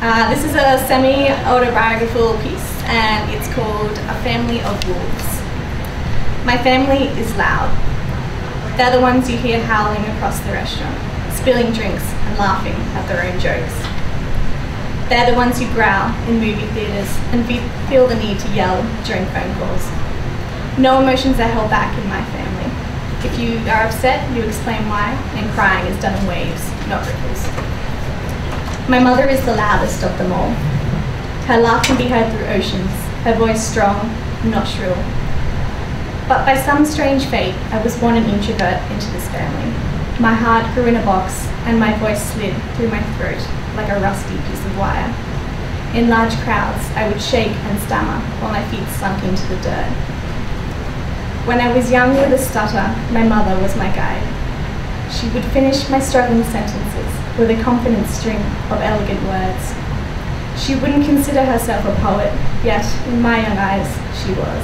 This is a semi-autobiographical piece and it's called A Family of Wolves. My family is loud. They're the ones you hear howling across the restaurant, spilling drinks and laughing at their own jokes. They're the ones who growl in movie theatres and feel the need to yell during phone calls. No emotions are held back in my family. If you are upset, you explain why, and crying is done in waves, not ripples. My mother is the loudest of them all. Her laugh can be heard through oceans, her voice strong, not shrill. But by some strange fate, I was born an introvert into this family. My heart grew in a box, and my voice slid through my throat like a rusty piece of wire. In large crowds, I would shake and stammer while my feet sunk into the dirt. When I was young with a stutter, my mother was my guide. She would finish my struggling sentences with a confident string of elegant words. She wouldn't consider herself a poet, yet in my young eyes she was.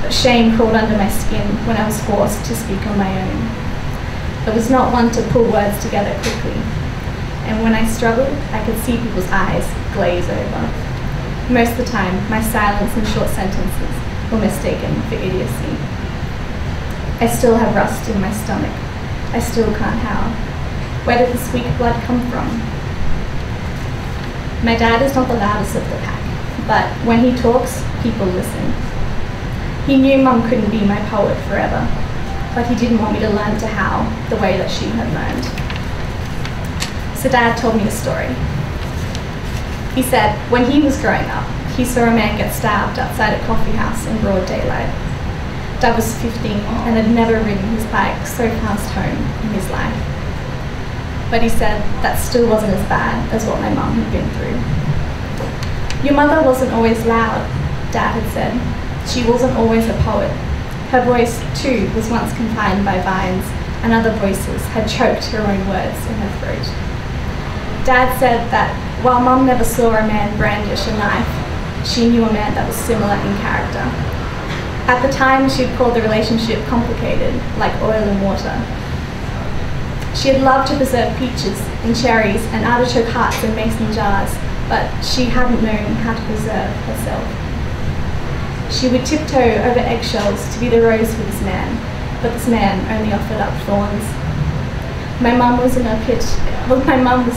But shame crawled under my skin when I was forced to speak on my own. I was not one to pull words together quickly, and when I struggled, I could see people's eyes glaze over. Most of the time, my silence and short sentences were mistaken for idiocy. I still have rust in my stomach. I still can't howl. Where did this weak blood come from? My dad is not the loudest of the pack, but when he talks, people listen. He knew Mum couldn't be my poet forever, but he didn't want me to learn to howl the way that she had learned. So Dad told me a story. He said when he was growing up, he saw a man get stabbed outside a coffee house in broad daylight. Dad was 15 and had never ridden his bike so fast home in his life. But he said that still wasn't as bad as what my mum had been through. Your mother wasn't always loud, Dad had said. She wasn't always a poet. Her voice, too, was once confined by vines, and other voices had choked her own words in her throat. Dad said that while Mum never saw a man brandish a knife, she knew a man that was similar in character. At the time, she'd called the relationship complicated, like oil and water. She had loved to preserve peaches and cherries and artichoke hearts in mason jars, but she hadn't known how to preserve herself. She would tiptoe over eggshells to be the rose for this man, but this man only offered up thorns. My mum was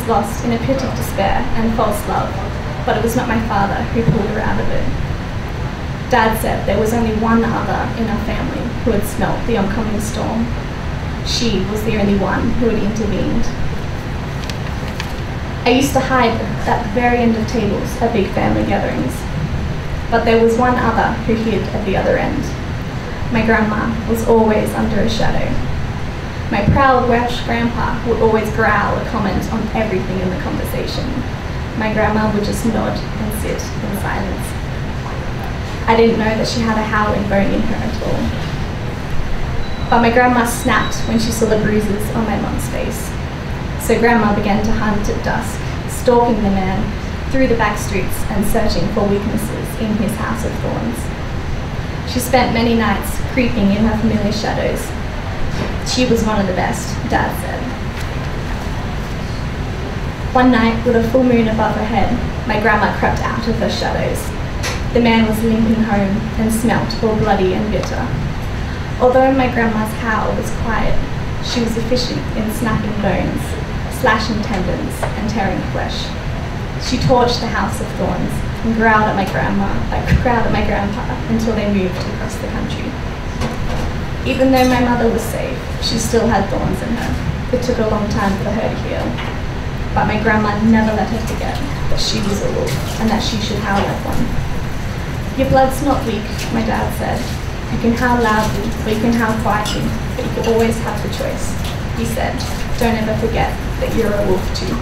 lost in a pit of despair and false love, but it was not my father who pulled her out of it. Dad said there was only one other in our family who had smelt the oncoming storm. She was the only one who had intervened. I used to hide at the very end of tables at big family gatherings, but there was one other who hid at the other end. My grandma was always under a shadow. My proud Welsh grandpa would always growl a comment on everything in the conversation. My grandma would just nod and sit in silence. I didn't know that she had a howling bone in her at all. But my grandma snapped when she saw the bruises on my mum's face. So Grandma began to hunt at dusk, stalking the man through the back streets and searching for weaknesses in his house of thorns. She spent many nights creeping in her familiar shadows. She was one of the best, Dad said. One night, with a full moon above her head, my grandma crept out of her shadows. The man was limping home and smelt all bloody and bitter. Although my grandma's howl was quiet, she was efficient in snapping bones, slashing tendons, and tearing flesh. She torched the house of thorns and growled at my grandpa until they moved across the country. Even though my mother was safe, she still had thorns in her. It took a long time for her to heal. But my grandma never let her forget that she was a wolf and that she should howl like one. Your blood's not weak, my dad said. You can howl loudly or you can howl quietly, but you always have the choice. He said, don't ever forget that you're a wolf too.